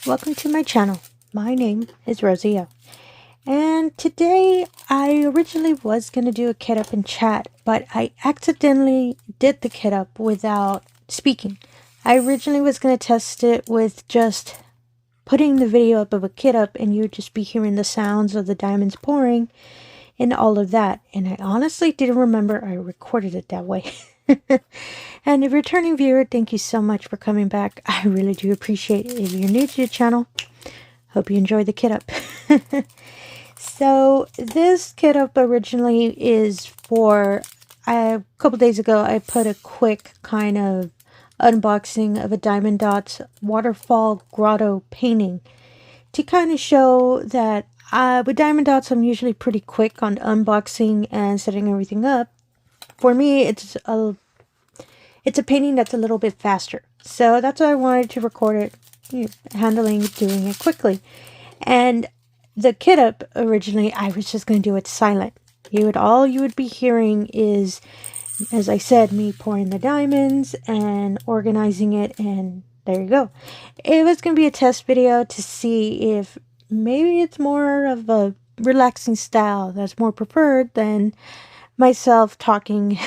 welcome to my channel. My name is Rosy O. And today I originally was going to do a kit up in chat, but I accidentally did the kit up without speaking. I originally was going to test it with just putting the video up of a kit up and you'd just be hearing the sounds of the diamonds pouring and all of that. And I honestly didn't remember I recorded it that way. And if returning viewer, thank you so much for coming back. I really do appreciate it. If you're new to the channel, hope you enjoy the kit up. So this kit up originally is for, a couple days ago I put a quick kind of unboxing of a Diamond Dots waterfall grotto painting to kind of show that with Diamond Dots I'm usually pretty quick on unboxing and setting everything up. For me it's a painting that's a little bit faster, so that's why I wanted to record it, doing it quickly. And the kit up originally I was just going to do it silent. All you would be hearing is, as I said, me pouring the diamonds and organizing it, and there you go. It was going to be a test video to see if maybe it's more of a relaxing style that's more preferred than myself talking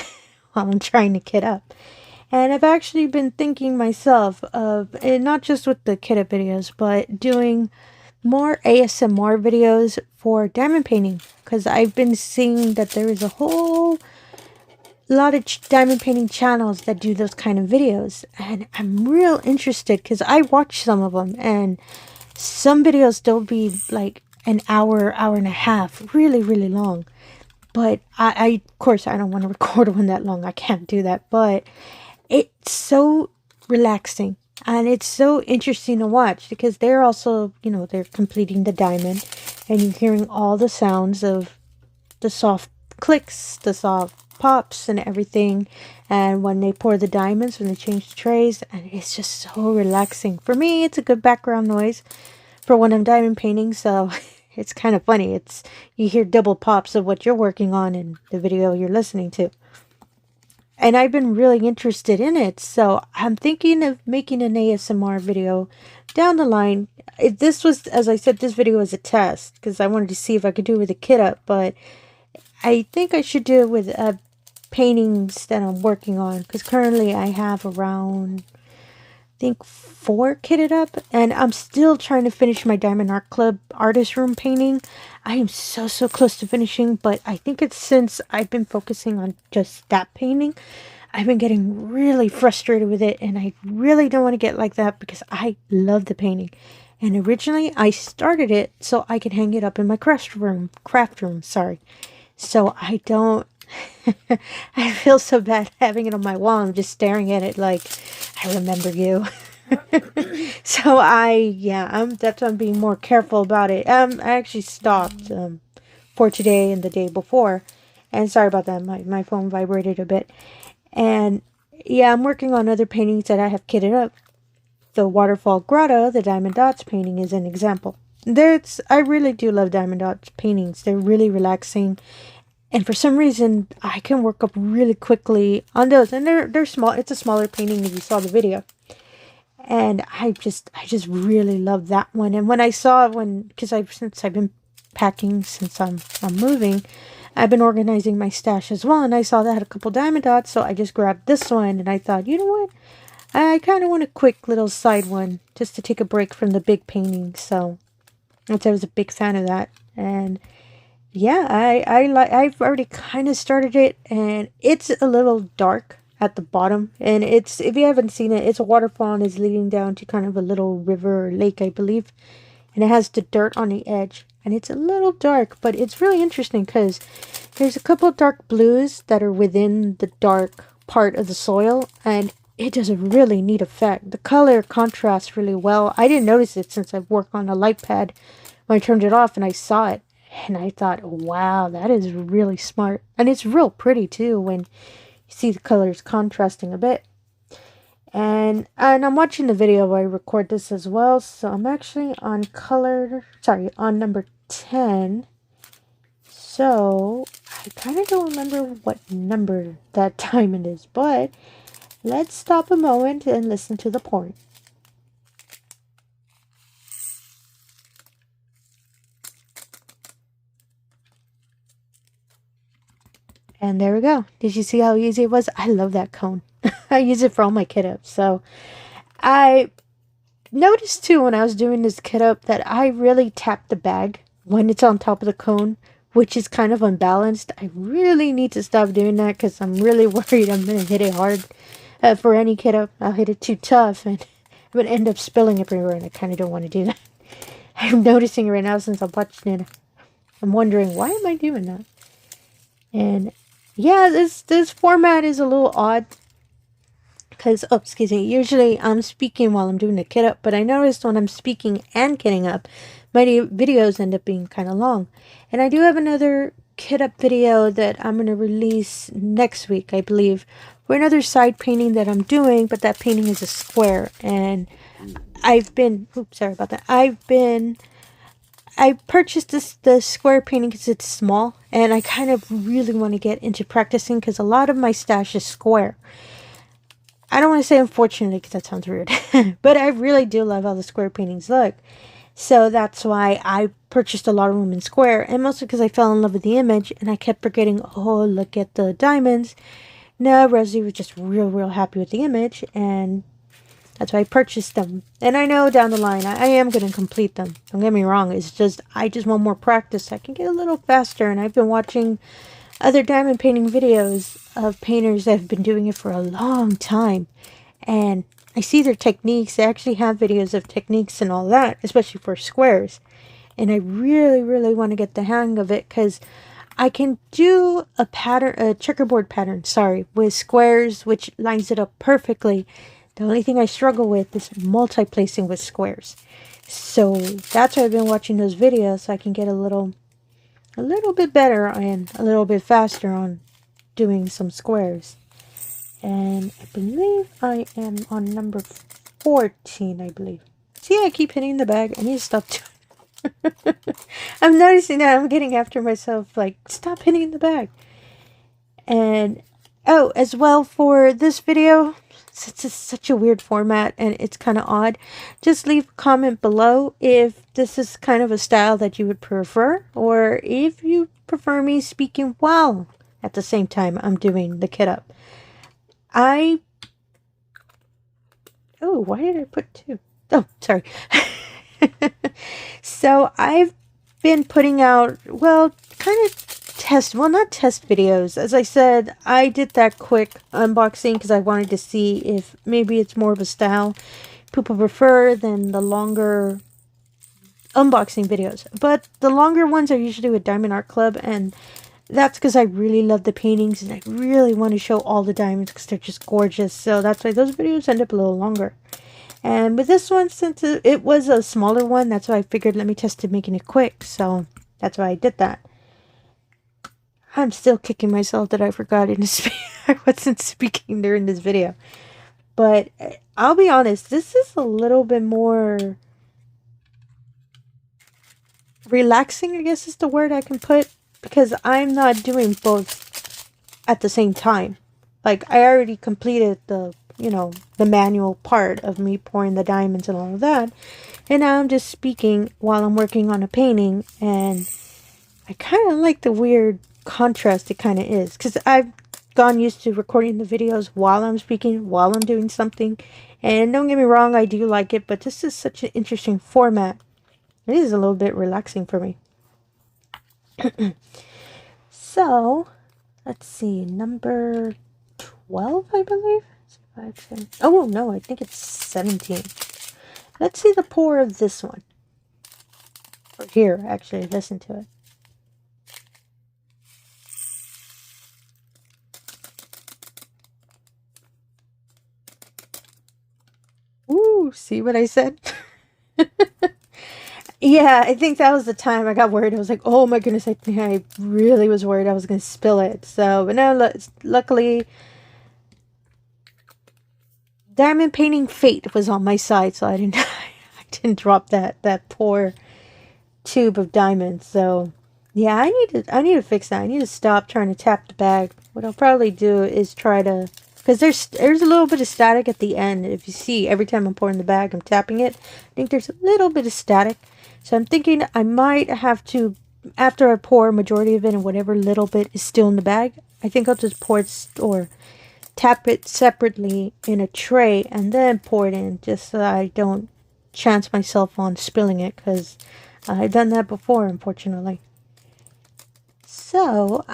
while I'm trying to kit up. And I've actually been thinking myself of, and not just with the kit up videos, but doing more ASMR videos for diamond painting, because I've been seeing that there is a whole lot of diamond painting channels that do those kind of videos, and I'm real interested because I watch some of them, and some videos they'll be like an hour and a half, really long. But I of course I don't want to record one that long. I can't do that, but it's so relaxing and it's so interesting to watch because they're also, they're completing the diamond and you're hearing all the sounds of the soft clicks, the soft pops and everything, and when they pour the diamonds, when they change the trays, and it's just so relaxing. For me, it's a good background noise for when I'm diamond painting, so it's kind of funny. You hear double pops of what you're working on in the video you're listening to. And I've been really interested in it, so I'm thinking of making an ASMR video down the line. This was, as I said, this video was a test because I wanted to see if I could do it with a kit up, but I think I should do it with paintings that I'm working on, because currently I have around, I think, 4 kitted up, and I'm still trying to finish my Diamond Art Club artist room painting. I am so close to finishing, but I think it's since I've been focusing on just that painting, I've been getting really frustrated with it, and I really don't want to get like that because I love the painting. And originally I started it so I could hang it up in my craft room, sorry. So I don't, I feel so bad having it on my wall. I'm just staring at it like, I remember you. So that's why I'm being more careful about it. I actually stopped for today and the day before. And sorry about that, my phone vibrated a bit. And yeah, I'm working on other paintings that I have kitted up. The Waterfall Grotto, the Diamond Dots painting, is an example. I really do love Diamond Dots paintings. They're really relaxing. And for some reason, I can work up really quickly on those. And they're small. It's a smaller painting if you saw the video. And I just really love that one. And when I saw it, since I've been packing, since I'm moving, I've been organizing my stash as well. And I saw that had a couple Diamond Dots. So I just grabbed this one. And I thought, you know what? I kind of want a quick little side one just to take a break from the big painting. So I was a big fan of that. And yeah, I've already kind of started it, and it's a little dark at the bottom, and if you haven't seen it, it's a waterfall and it's leading down to kind of a little river or lake, I believe, and it has the dirt on the edge, and it's a little dark, but it's really interesting because there's a couple of dark blues that are within the dark part of the soil, and it does a really neat effect. The color contrasts really well. I didn't notice it since I've worked on a light pad when I turned it off and I saw it. And I thought, wow, that is really smart. And it's real pretty too when you see the colors contrasting a bit. And I'm watching the video while I record this as well. So I'm actually on on number 10. So I kind of don't remember what number that diamond is. But let's stop a moment and listen to the pouring. And there we go. Did you see how easy it was? I love that cone. I use it for all my kit ups. So I noticed too when I was doing this kit up that I really tap the bag when it's on top of the cone, which is kind of unbalanced. I really need to stop doing that because I'm really worried I'm going to hit it hard. For any kit up, I'll hit it too tough and I'm going to end up spilling everywhere, and I kind of don't want to do that. I'm noticing right now since I'm watching it. I'm wondering, why am I doing that? And yeah, this format is a little odd. Because, oh, excuse me, usually I'm speaking while I'm doing the kit up, but I noticed when I'm speaking and kitting up, my videos end up being kind of long. And I do have another kit up video that I'm going to release next week, I believe, for another side painting that I'm doing, but that painting is a square. And oops, sorry about that. I purchased the square painting because it's small, and I kind of really want to get into practicing because a lot of my stash is square. I don't want to say unfortunately because that sounds weird, but I really do love how the square paintings look. So that's why I purchased a lot of them in square, and mostly because I fell in love with the image and I kept forgetting, oh, look at the diamonds. No, Rosie was just real happy with the image, and that's why I purchased them. And I know down the line I am going to complete them. Don't get me wrong. It's just, I just want more practice. I can get a little faster, and I've been watching other diamond painting videos of painters that have been doing it for a long time, and I see their techniques. They actually have videos of techniques and all that, especially for squares, and I really want to get the hang of it because I can do a checkerboard pattern, sorry, with squares, which lines it up perfectly. The only thing I struggle with is multi-placing with squares. So that's why I've been watching those videos, so I can get a little bit better and a little bit faster on doing some squares. And I believe I am on number 14, I believe. See, I keep hitting the bag. I need to stop doing it. I'm noticing that I'm getting after myself, like, stop hitting the bag. And, oh, as well for this video, since it's such a weird format and it's kind of odd, just leave a comment below if this is kind of a style that you would prefer, or if you prefer me speaking while at the same time I'm doing the kit up. Oh, why did I put 2? Oh, sorry. So I've been putting out, well, kind of not test videos. As I said, I did that quick unboxing because I wanted to see if maybe it's more of a style people prefer than the longer unboxing videos. But the longer ones are usually with Diamond Art Club, and that's because I really love the paintings and I really want to show all the diamonds because they're just gorgeous. So that's why those videos end up a little longer. And with this one, since it was a smaller one, that's why I figured let me test it making it quick. So that's why I did that. I'm still kicking myself that I forgot I wasn't speaking during this video. But I'll be honest, this is a little bit more relaxing, I guess is the word I can put, because I'm not doing both at the same time. Like, I already completed the manual part of me pouring the diamonds and all of that, and now I'm just speaking while I'm working on a painting, and I kind of like the weird contrast it kind of is, because I've gotten used to recording the videos while I'm speaking, while I'm doing something, and don't get me wrong, I do like it, but this is such an interesting format. It is a little bit relaxing for me. So, let's see, number 12, I believe? 5, 7. Oh, no, I think it's 17. Let's see the pour of this one. Or here, actually, listen to it. Ooh, see what I said? Yeah, I think that was the time I got worried. I was like, oh my goodness, I really was worried I was going to spill it. So, but now, luckily, Diamond Painting Fate was on my side, so I didn't drop that poor tube of diamonds. So, yeah, I need to fix that. I need to stop trying to tap the bag. What I'll probably do is try to, because there's a little bit of static at the end. If you see, every time I'm pouring the bag, I'm tapping it. I think there's a little bit of static. So I'm thinking I might have to, after I pour a majority of it and whatever little bit is still in the bag, I think I'll just pour it or tap it separately in a tray and then pour it in, just so that I don't chance myself on spilling it, because I've done that before, unfortunately. So,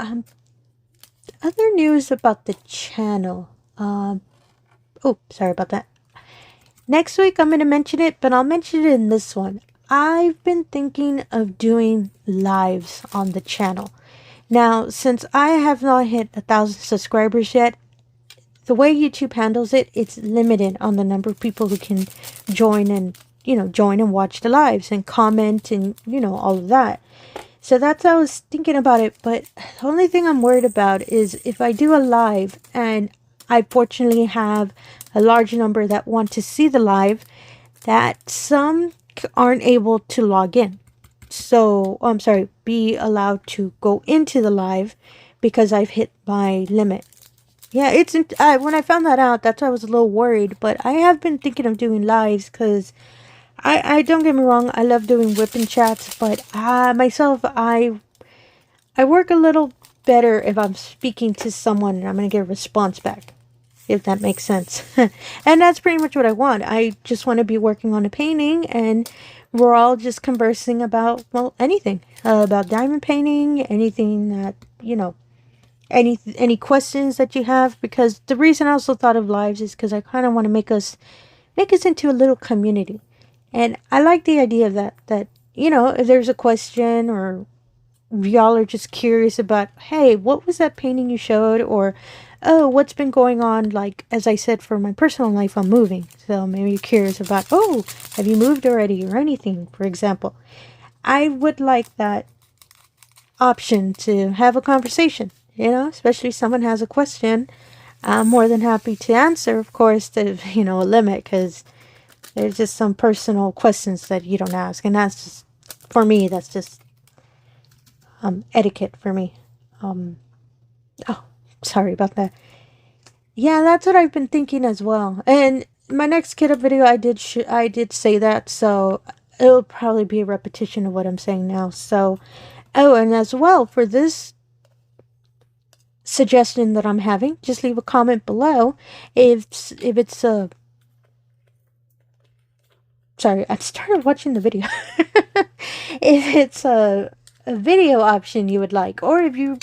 other news about the channel. Oh, sorry about that. Next week I'm going to mention it, but I'll mention it in this one. I've been thinking of doing lives on the channel. Now, since I have not hit 1,000 subscribers yet, the way YouTube handles it, it's limited on the number of people who can join and, join and watch the lives and comment and, all of that. So that's how I was thinking about it. But the only thing I'm worried about is if I do a live and I fortunately have a large number that want to see the live, that some aren't able to log in. So, I'm sorry, be allowed to go into the live because I've hit my limit. Yeah, when I found that out, that's why I was a little worried. But I have been thinking of doing lives because I don't get me wrong, I love doing whipping chats, but myself, I work a little better if I'm speaking to someone and I'm going to get a response back, if that makes sense. And that's pretty much what I want. I just want to be working on a painting and we're all just conversing about, well, anything, about diamond painting, anything that, any questions that you have, because the reason I also thought of lives is because I kind of want to make us into a little community. And I like the idea of that, if there's a question or y'all are just curious about, hey, what was that painting you showed? Or, oh, what's been going on? Like, as I said, for my personal life, I'm moving. So maybe you're curious about, oh, have you moved already or anything, for example. I would like that option to have a conversation, especially if someone has a question. I'm more than happy to answer, of course, to, a limit, because there's just some personal questions that you don't ask. And that's just, for me, that's just etiquette for me. Oh, sorry about that. Yeah, that's what I've been thinking as well. And my next kit up video, I did say that, so it'll probably be a repetition of what I'm saying now. So, oh, and as well, for this suggestion that I'm having, just leave a comment below if it's a... Sorry, I started watching the video. If it's a video option you would like, or if you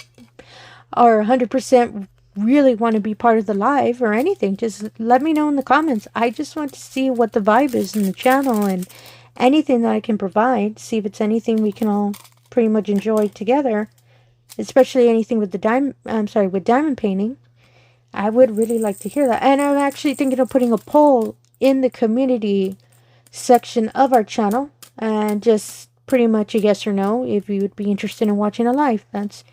are 100% really want to be part of the live or anything, just let me know in the comments. I just want to see what the vibe is in the channel and anything that I can provide. See if it's anything we can all pretty much enjoy together, especially anything with with diamond painting. I would really like to hear that. And I'm actually thinking of putting a poll in the community section of our channel, and just pretty much a yes or no if you would be interested in watching a live. That's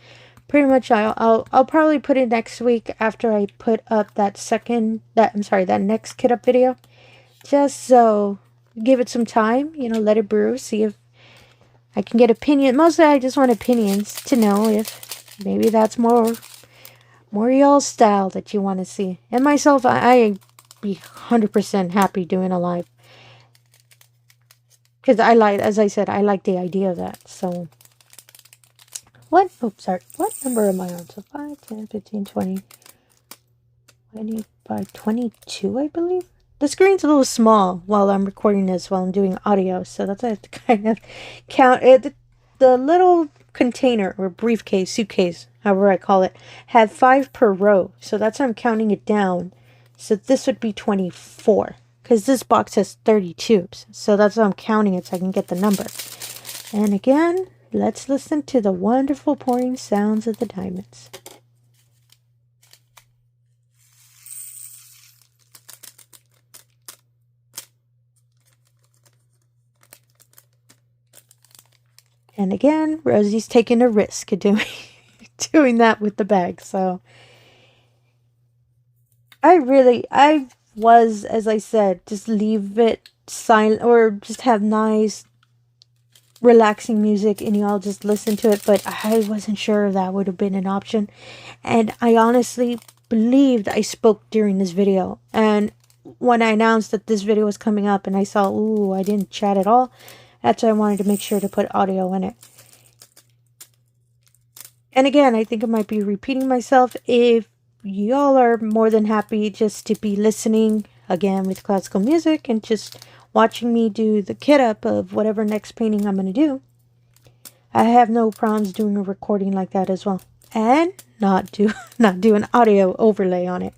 pretty much I'll probably put it next week after I put up that next kit up video, just so give it some time, let it brew, see if I can get opinion. Mostly I just want opinions to know if maybe that's more y'all's style that you want to see. And myself, I be 100% happy doing a live, because as I said, I like the idea of that. So, what number am I on? So 5, 10, 15, 20, 25, 22, I believe. The screen's a little small while I'm recording this, while I'm doing audio. So that's why I have to kind of count it. The little container or briefcase, suitcase, however I call it, had 5 per row. So that's how I'm counting it down. So this would be 24. Because this box has 30 tubes. So that's why I'm counting it, so I can get the number. And again, let's listen to the wonderful pouring sounds of the diamonds. And again, Rosie's taking a risk of doing that with the bag. So I was, as I said, just leave it silent or just have nice relaxing music and y'all just listen to it, but I wasn't sure that would have been an option. And I honestly believed I spoke during this video, and when I announced that this video was coming up and I saw, ooh, I didn't chat at all, that's why I wanted to make sure to put audio in it. And again, I think I might be repeating myself. If y'all are more than happy just to be listening again with classical music and just watching me do the kit up of whatever next painting I'm going to do, I have no problems doing a recording like that as well. And not do an audio overlay on it.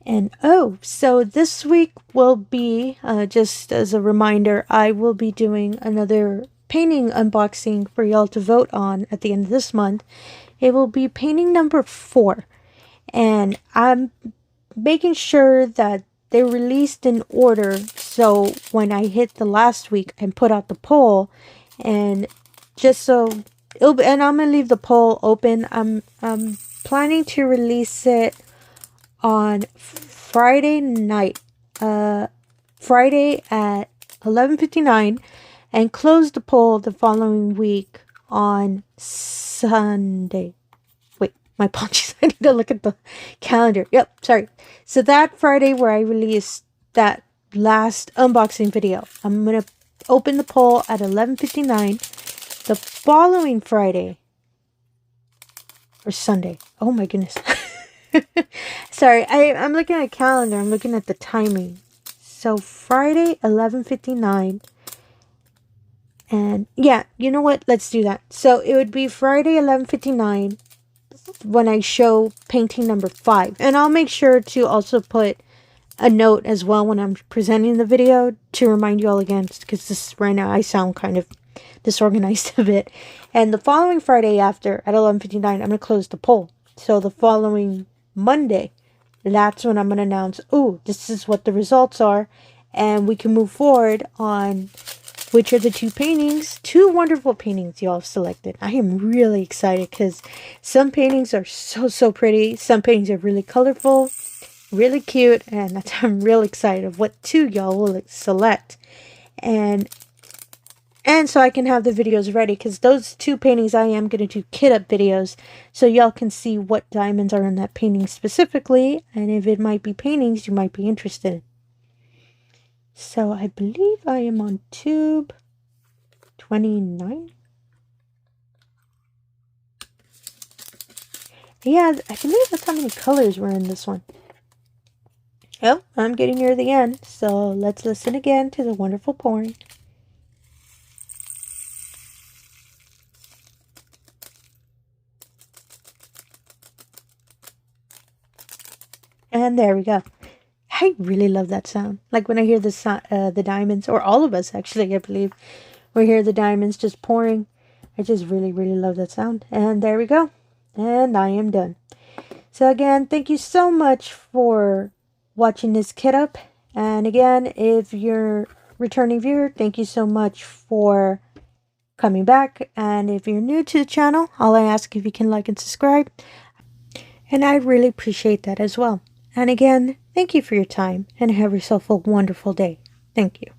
And oh, so this week will be, just as a reminder, I will be doing another painting unboxing for y'all to vote on at the end of this month. It will be painting number 4. And I'm making sure that they're released in order. So when I hit the last week and put out the poll, and just so and I'm gonna leave the poll open. I'm planning to release it on Friday night, Friday at 11:59, and close the poll the following week on Sunday. Wait, my apologies. I need to look at the calendar. Yep, sorry. So that Friday where I released that last unboxing video, I'm gonna open the poll at 11:59. The following Friday or Sunday. Oh my goodness. Sorry, I'm looking at a calendar. I'm looking at the timing. So Friday, 11:59. And yeah, you know what? Let's do that. So it would be Friday, 11:59 when I show painting number 5. And I'll make sure to also put a note as well when I'm presenting the video to remind you all again, because this right now I sound kind of disorganized a bit. And the following Friday after at 11:59, I'm going to close the poll. So the following Monday, that's when I'm going to announce, oh, this is what the results are, and we can move forward on which are the two wonderful paintings you all have selected. I am really excited because some paintings are so pretty. Some paintings are really colorful, really cute, and I'm real excited of what 2 y'all will select. And so I can have the videos ready, because those 2 paintings I am going to do kit up videos, so y'all can see what diamonds are in that painting specifically, and if it might be paintings you might be interested in. So I believe I am on tube 29. Yeah, I believe that's how many colors were in this one. Oh, I'm getting near the end, so let's listen again to the wonderful pouring. And there we go. I really love that sound. Like when I hear the diamonds, or all of us actually, I believe, we hear the diamonds just pouring. I just really love that sound. And there we go. And I am done. So again, thank you so much for watching this kit up. And again, if you're a returning viewer, thank you so much for coming back. And if you're new to the channel, all I ask if you can like and subscribe. And I really appreciate that as well. And again, thank you for your time, and have yourself a wonderful day. Thank you.